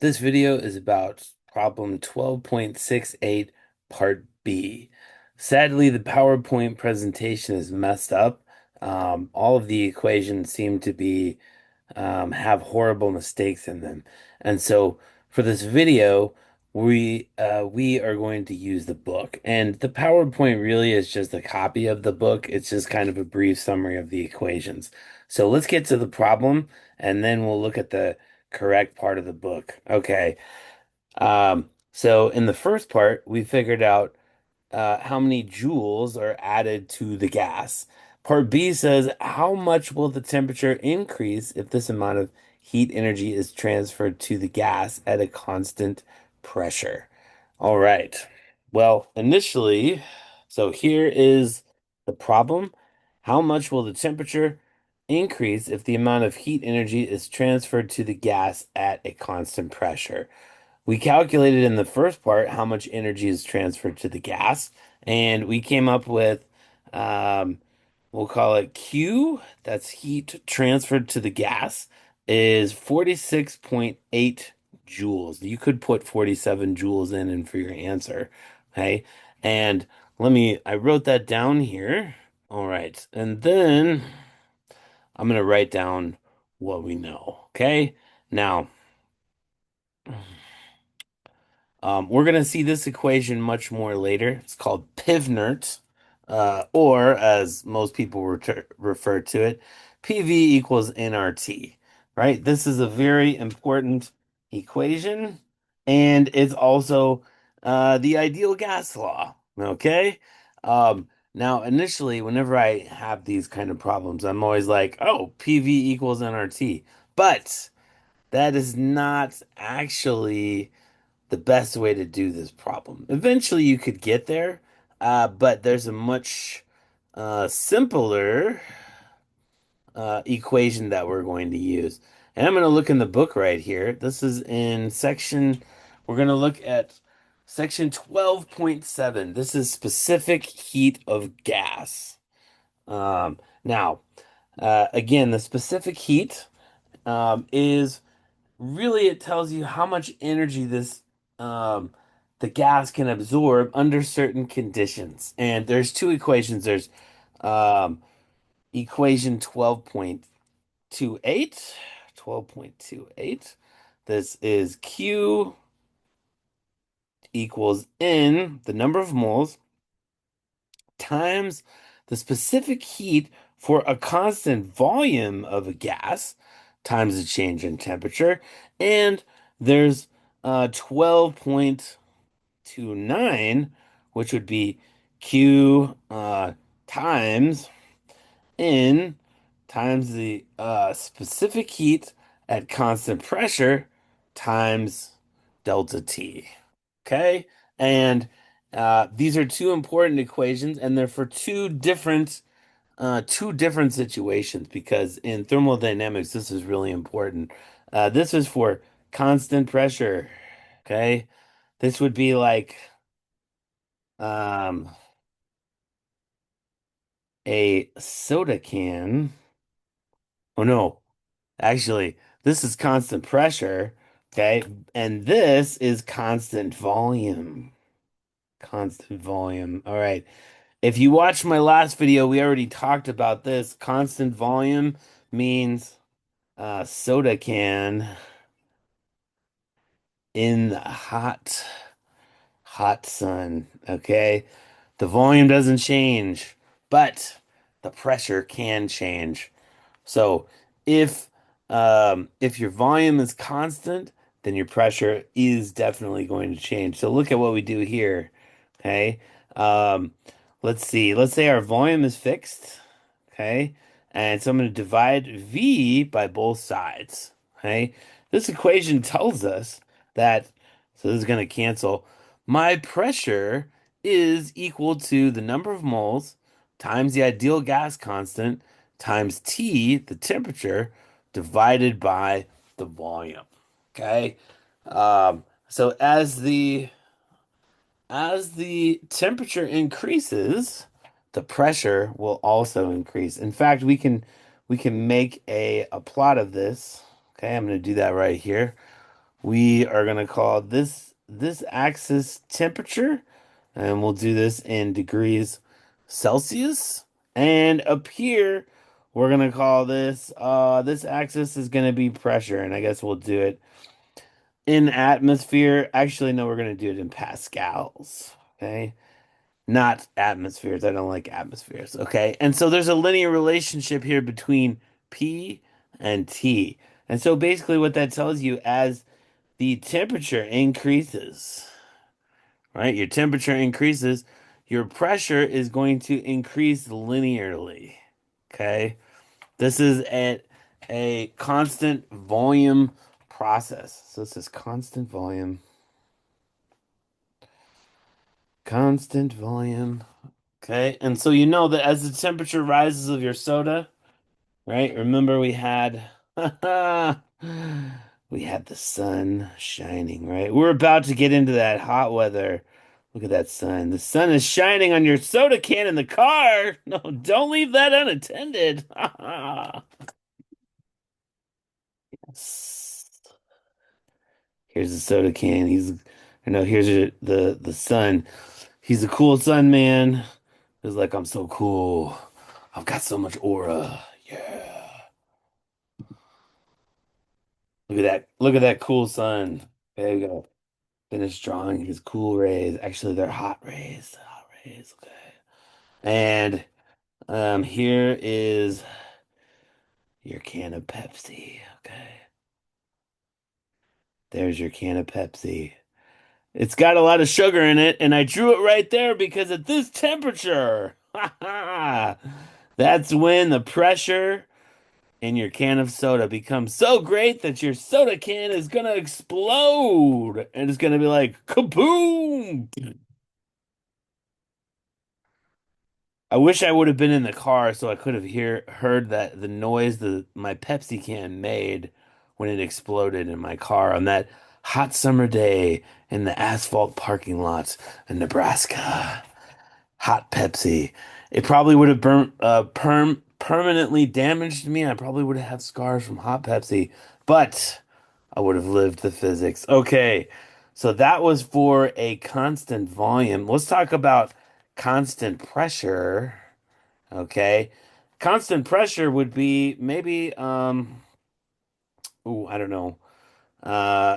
This video is about problem 12.68, part B. Sadly, the PowerPoint presentation is messed up. All of the equations seem to be have horrible mistakes in them. And so for this video, we are going to use the book. And the PowerPoint really is just a copy of the book. It's just kind of a brief summary of the equations. So let's get to the problem, and then we'll look at the correct part of the book. Okay. So in the first part, we figured out how many joules are added to the gas. Part B says, how much will the temperature increase if this amount of heat energy is transferred to the gas at a constant pressure? All right. Well, initially, so here is the problem. How much will the temperature increase if the amount of heat energy is transferred to the gas at a constant pressure? We calculated in the first part how much energy is transferred to the gas, and we came up with, um, we'll call it Q, that's heat transferred to the gas, is 46.8 joules. You could put 47 joules in for your answer, okay? And I wrote that down here. All right, and then I'm going to write down what we know, okay? Now, we're going to see this equation much more later. It's called Pivnert, or as most people refer to it, PV equals nRT, right? This is a very important equation, and it's also the ideal gas law, okay? Now, initially, whenever I have these kind of problems, I'm always like, oh, PV equals nRT. But that is not actually the best way to do this problem. Eventually, you could get there, but there's a much simpler equation that we're going to use. And I'm going to look in the book right here. This is in we're going to look at section 12.7. This is specific heat of gas. Now, again, the specific heat is really, it tells you how much energy um, the gas can absorb under certain conditions. And there's two equations. There's um, equation 12.28, 12.28. This is Q equals N, the number of moles, times the specific heat for a constant volume of a gas times the change in temperature. And there's 12.29, which would be Q times N times the specific heat at constant pressure times delta T. Okay? And these are two important equations, and they're for two different situations because in thermodynamics, this is really important. This is for constant pressure. Okay? This would be like um, a soda can. Oh no, actually, this is constant pressure. Okay? And this is constant volume. Constant volume. All right. If you watched my last video, we already talked about this. Constant volume means soda can in the hot sun. Okay. The volume doesn't change, but the pressure can change. So if if your volume is constant, then your pressure is definitely going to change. So look at what we do here. Okay. Um, let's see. Let's say our volume is fixed. Okay. And so I'm going to divide V by both sides. Okay. this equation tells us that, so this is going to cancel. My pressure is equal to the number of moles times the ideal gas constant times T, the temperature, divided by the volume. Okay. So as the temperature increases, the pressure will also increase. In fact, we can make a plot of this. Okay, I'm going to do that right here. We are going to call this axis temperature, and we'll do this in degrees Celsius. And up here, we're going to call this axis is going to be pressure, and I guess we'll do it in atmosphere. Actually, no, we're going to do it in pascals. Okay. Not atmospheres. I don't like atmospheres. Okay. And so there's a linear relationship here between P and T. And so basically what that tells you, as the temperature increases, right? Your temperature increases, your pressure is going to increase linearly. Okay. This is a constant volume process. So this is constant volume. Okay. And so you know that as the temperature rises of your soda, right? Remember we had the sun shining, right? We're about to get into that hot weather. Look at that sun. The sun is shining on your soda can in the car. No, don't leave that unattended. Here's the soda can. Here's the sun. He's a cool sun man. He's like, I'm so cool. I've got so much aura. Yeah. Look at that. Look at that cool sun. There you go. Finish drawing his cool rays. Actually, they're hot rays. Hot rays. Okay. And here is your can of Pepsi. Okay. There's your can of Pepsi. It's got a lot of sugar in it, and I drew it right there because at this temperature, that's when the pressure in your can of soda becomes so great that your soda can is gonna explode and it's gonna be like kaboom. I wish I would have been in the car so I could have heard that the noise my Pepsi can made when it exploded in my car on that hot summer day in the asphalt parking lots in Nebraska. Hot Pepsi. It probably would have burnt permanently damaged me. I probably would have had scars from hot Pepsi, but I would have lived the physics. Okay. So that was for a constant volume. Let's talk about constant pressure. Okay. Constant pressure would be maybe I don't know.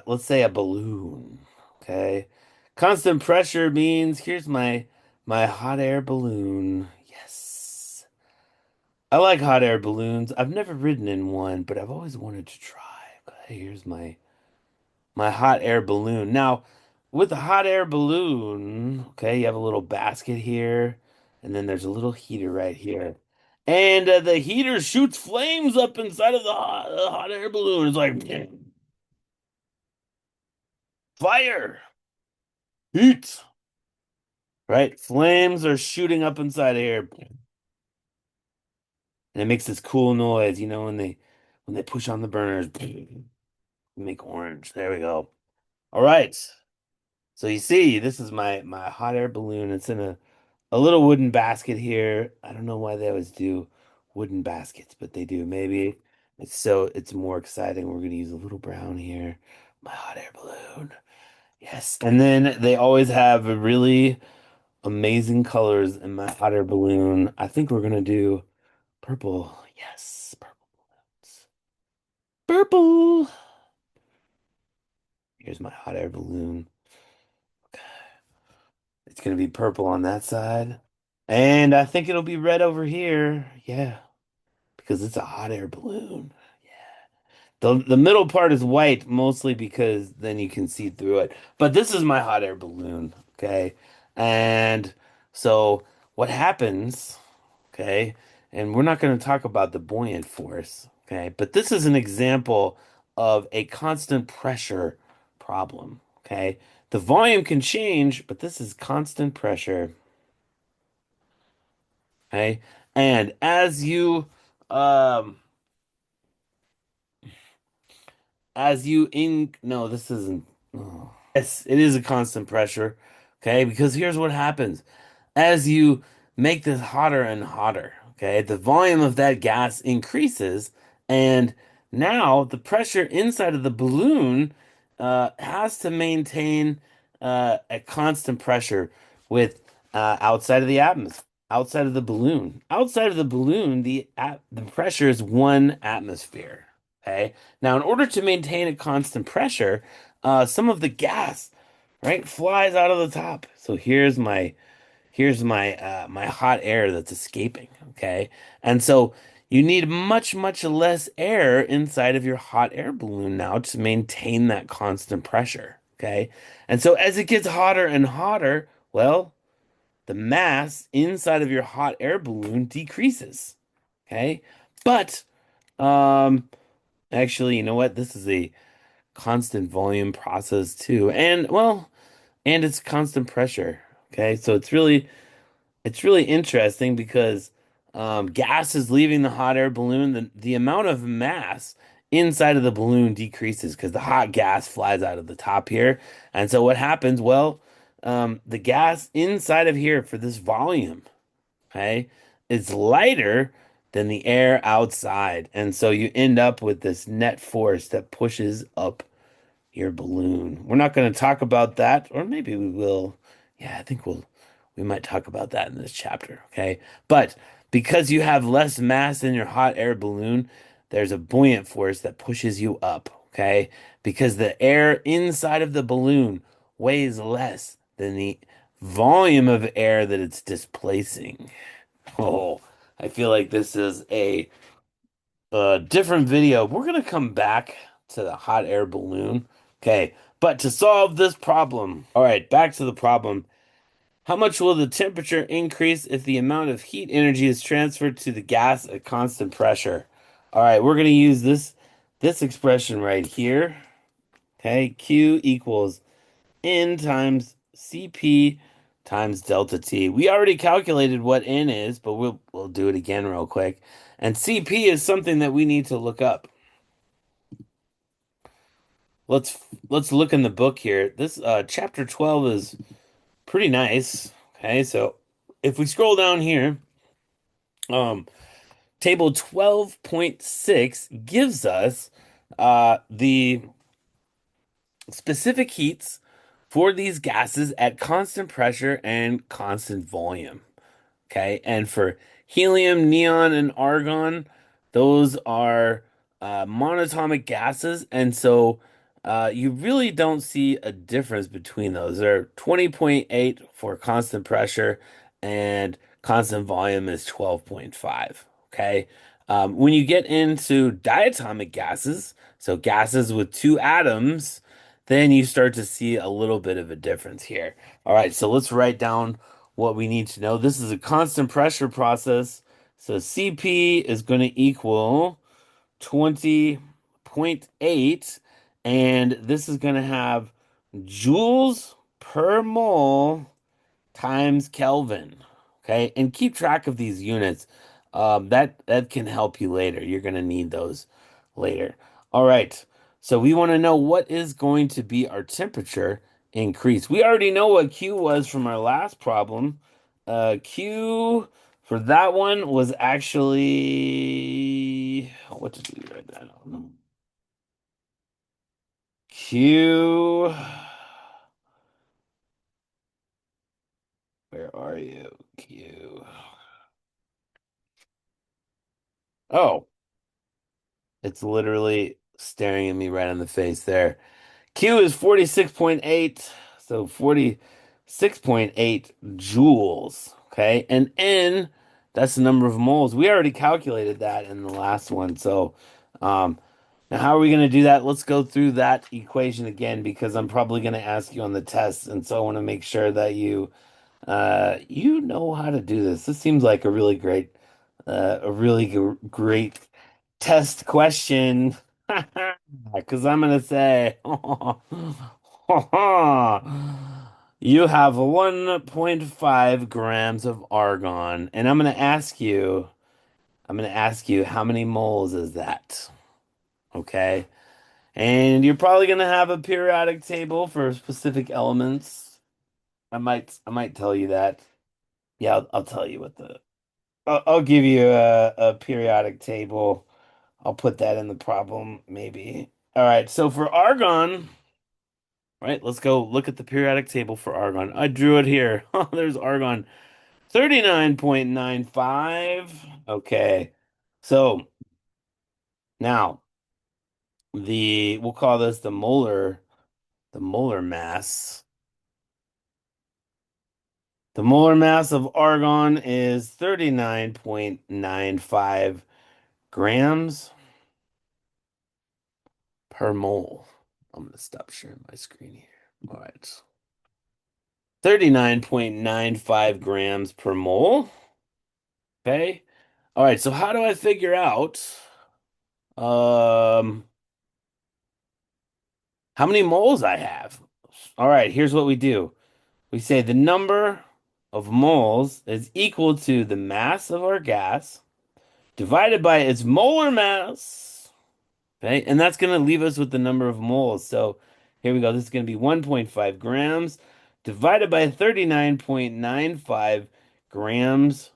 Let's say a balloon. Okay. Constant pressure means here's my hot air balloon. Yes. I like hot air balloons. I've never ridden in one, but I've always wanted to try. Okay, here's my hot air balloon. Now, with the hot air balloon, okay, you have a little basket here, and then there's a little heater right here. And the heater shoots flames up inside of the hot air balloon. It's like fire, heat, right? Flames are shooting up inside of here, and it makes this cool noise, when they push on the burners, make orange. There we go. All right. So you see, this is my hot air balloon. It's in a little wooden basket here. I don't know why they always do wooden baskets, but they do. Maybe it's more exciting. We're gonna use a little brown here. My hot air balloon. Yes. And then they always have really amazing colors in my hot air balloon. I think we're gonna do purple. Yes, purple balloons. Purple. Here's my hot air balloon. It's gonna be purple on that side. And I think it'll be red over here. Yeah, because it's a hot air balloon. The middle part is white mostly because then you can see through it. But this is my hot air balloon, okay? And so what happens, okay? And we're not going to talk about the buoyant force, okay? But this is an example of a constant pressure problem. Okay. The volume can change, but this is constant pressure. Okay. And as you in no, this isn't. Oh. Yes, it is a constant pressure. Okay, because here's what happens. As you make this hotter and hotter, okay, the volume of that gas increases, and now the pressure inside of the balloon has to maintain a constant pressure with outside of the atmosphere, outside of the balloon. Outside of the balloon, the pressure is 1 atmosphere. Okay. Now, in order to maintain a constant pressure, some of the gas, right, flies out of the top. So here's my hot air that's escaping, okay? And so you need much less air inside of your hot air balloon now to maintain that constant pressure, okay? And so as it gets hotter and hotter, well, the mass inside of your hot air balloon decreases, okay? But um actually, you know what? This is a constant volume process too. And well, and it's constant pressure, okay? So it's really interesting because gas is leaving the hot air balloon. The amount of mass inside of the balloon decreases because the hot gas flies out of the top here. And so what happens? Well, the gas inside of here for this volume, okay, is lighter than the air outside. And so you end up with this net force that pushes up your balloon. We're not going to talk about that, or maybe we will. Yeah, I think we might talk about that in this chapter, okay? But because you have less mass in your hot air balloon, there's a buoyant force that pushes you up, okay? Because the air inside of the balloon weighs less than the volume of air that it's displacing. Oh, I feel like this is a different video. We're gonna come back to the hot air balloon. Okay, but to solve this problem, all right, back to the problem. How much will the temperature increase if the amount of heat energy is transferred to the gas at constant pressure? All right, we're gonna use this expression right here. Okay, Q equals N times CP times delta T. We already calculated what N is, but we'll do it again real quick. And CP is something that we need to look up. Let's look in the book here. This chapter 12 is pretty nice. Okay, so if we scroll down here, um, table 12.6 gives us the specific heats for these gases at constant pressure and constant volume. Okay. And for helium, neon, and argon, those are monatomic gases. And so you really don't see a difference between those. They're 20.8 for constant pressure, and constant volume is 12.5. Okay. When you get into diatomic gases, so gases with two atoms, then you start to see a little bit of a difference here. All right, so let's write down what we need to know. This is a constant pressure process. So CP is going to equal 20.8, and this is going to have joules per mole times Kelvin. Okay, and keep track of these units. That can help you later. You're going to need those later. All right. So we want to know what is going to be our temperature increase. We already know what Q was from our last problem. Q for that one was actually what did we write that? I don't know. Q, where are you? Q. Oh, it's literally staring at me right in the face there. Q is 46.8, so 46.8 joules. Okay. And N, that's the number of moles. We already calculated that in the last one. So um, now how are we going to do that? Let's go through that equation again because I'm probably going to ask you on the test. And so I want to make sure that you know how to do this. This seems like a really great test question. Because I'm gonna say, you have 1.5 grams of argon, and I'm gonna ask you how many moles is that? Okay. And you're probably gonna have a periodic table for specific elements. I might tell you that. Yeah, I'll tell you what I'll give you a periodic table. I'll put that in the problem, maybe. All right, so for argon, right, let's go look at the periodic table for argon. I drew it here. Oh, there's argon 39.95. Okay. So now we'll call this the molar mass. The molar mass of argon is 39.95 grams per mole. I'm going to stop sharing my screen here. All right. 39.95 grams per mole. Okay. All right. So how do I figure out um how many moles I have? All right, here's what we do. We say the number of moles is equal to the mass of our gas divided by its molar mass. Okay, and that's going to leave us with the number of moles. So here we go. This is going to be 1.5 grams divided by 39.95 grams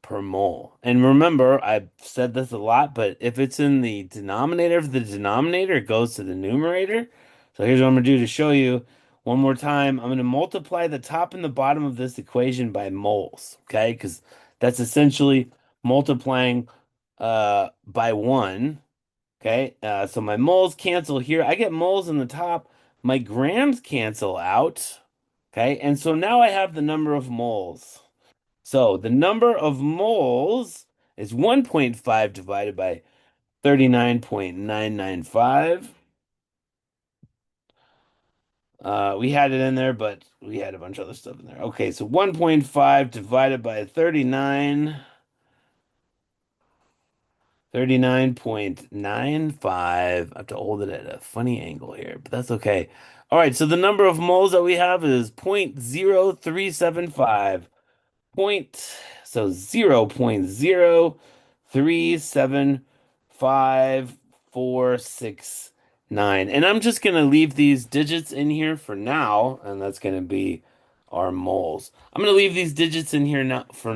per mole. And remember, I've said this a lot, but if it's in the denominator of the denominator, it goes to the numerator. So here's what I'm going to do to show you one more time. I'm going to multiply the top and the bottom of this equation by moles, okay? Because that's essentially multiplying by 1. Okay, so my moles cancel here. I get moles in the top. My grams cancel out. Okay, and so now I have the number of moles. So the number of moles is 1.5 divided by 39.995. We had it in there, but we had a bunch of other stuff in there. Okay, so 1.5 divided by 39.95. I have to hold it at a funny angle here, but that's okay. All right, so the number of moles that we have is 0.0375. So 0.0375469. And I'm just gonna leave these digits in here for now, and that's gonna be our moles. I'm gonna leave these digits in here now for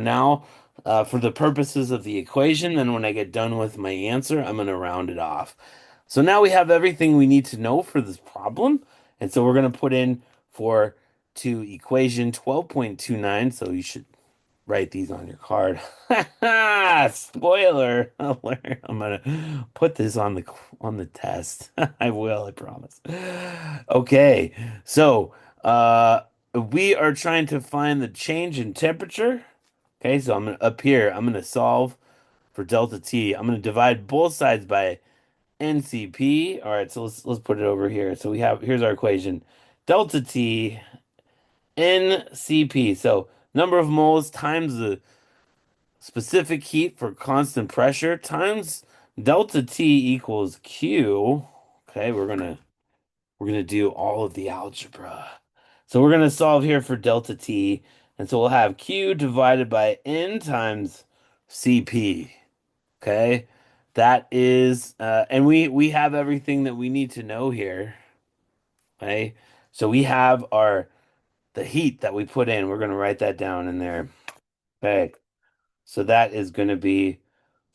the purposes of the equation. Then when I get done with my answer, I'm gonna round it off. So now we have everything we need to know for this problem. And so we're gonna put in for to equation 12.29. So you should write these on your card. Spoiler alert. I'm gonna put this on the test. I will, I promise. Okay, so we are trying to find the change in temperature. Okay, so I'm gonna up here, I'm gonna solve for delta T. I'm gonna divide both sides by NCP. All right, so let's put it over here. So here's our equation. Delta T NCP. So number of moles times the specific heat for constant pressure times delta T equals Q. Okay, we're gonna do all of the algebra. So we're gonna solve here for delta T, and so we'll have Q divided by N times CP. Okay, that is, and we have everything that we need to know here. Okay, so we have the heat that we put in. We're gonna write that down in there. Okay. So that is going to be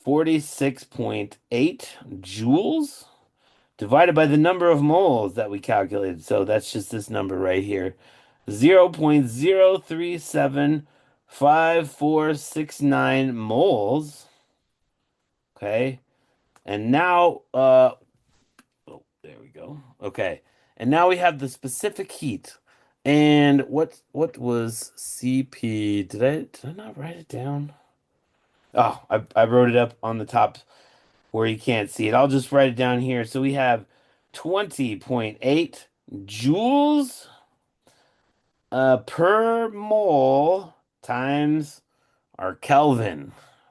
46.8 joules divided by the number of moles that we calculated. So that's just this number right here. 0.0375469 moles. Okay. And now oh, there we go. Okay. And now we have the specific heat. And what was CP? Did I not write it down? Oh, I wrote it up on the top where you can't see it. I'll just write it down here. So we have 20.8 joules per mole times our Kelvin.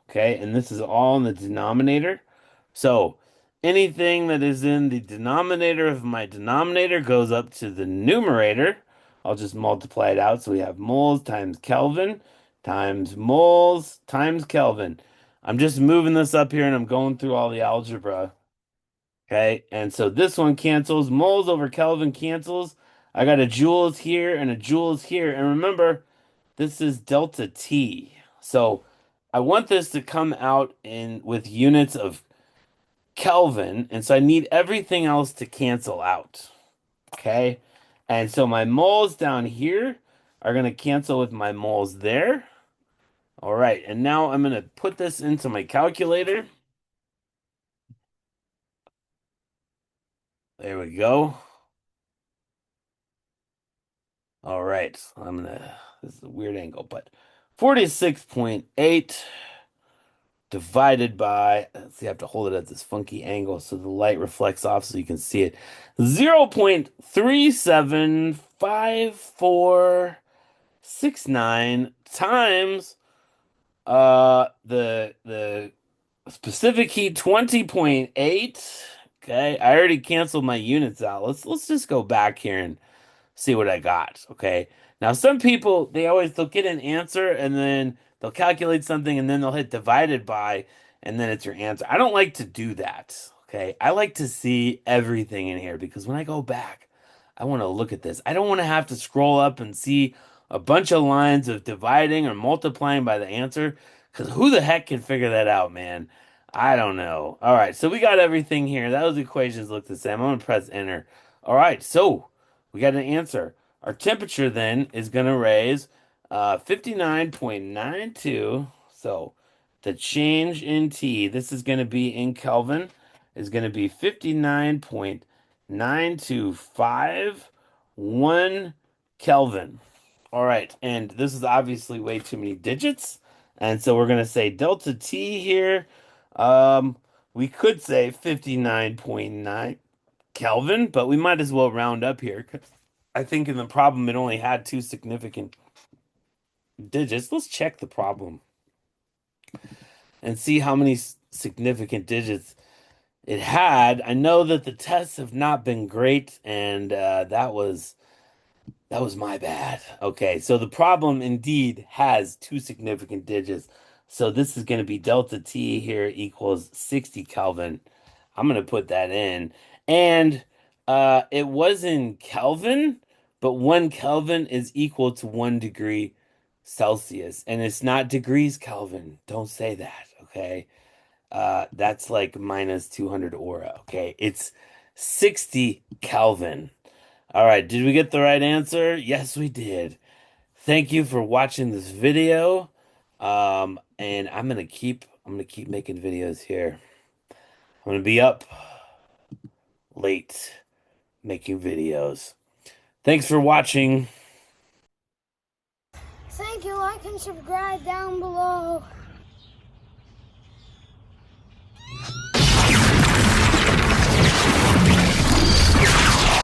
Okay, and this is all in the denominator. So Anything that is in the denominator of my denominator goes up to the numerator. I'll just multiply it out. So we have moles times Kelvin times moles times Kelvin. I'm just moving this up here and I'm going through all the algebra. Okay, and so this one cancels. Moles over Kelvin cancels. I got a joules here and a joules here. And remember, this is delta T. So I want this to come out in with units of Kelvin, and so I need everything else to cancel out. Okay, and so my moles down here are going to cancel with my moles there. All right, and now I'm going to put this into my calculator. There we go. All right, this is a weird angle, but 46.8 divided by, let's see, I have to hold it at this funky angle so the light reflects off so you can see it. 0.375469 times the specific heat 20.8. Okay, I already canceled my units out. Let's just go back here and see what I got. Okay. Now, some people, they'll get an answer and then they'll calculate something and then they'll hit divided by and then it's your answer. I don't like to do that. Okay. I like to see everything in here because when I go back, I want to look at this. I don't want to have to scroll up and see a bunch of lines of dividing or multiplying by the answer because who the heck can figure that out, man? I don't know. All right. So we got everything here. Those equations look the same. I'm going to press enter. All right. So we got an answer. Our temperature then is going to raise 59.92. So the change in T, this is going to be in Kelvin, is going to be 59.9251 Kelvin. All right, and this is obviously way too many digits. And so we're going to say delta T here. Um, we could say 59.9 Kelvin, but we might as well round up here. I think in the problem it only had two significant digits. Let's check the problem and see how many significant digits it had. I know that the tests have not been great, and that was my bad. Okay, so the problem indeed has two significant digits. So this is going to be delta T here equals 60 Kelvin. I'm going to put that in. And it was in Kelvin, but 1 Kelvin is equal to 1 degree Celsius. And it's not degrees Kelvin. Don't say that, okay? That's like minus 200 aura, okay? It's 60 Kelvin. All right, did we get the right answer? Yes, we did. Thank you for watching this video. And I'm gonna keep making videos here. I'm gonna be up late making videos. Thanks for watching. Thank you, like and subscribe down below.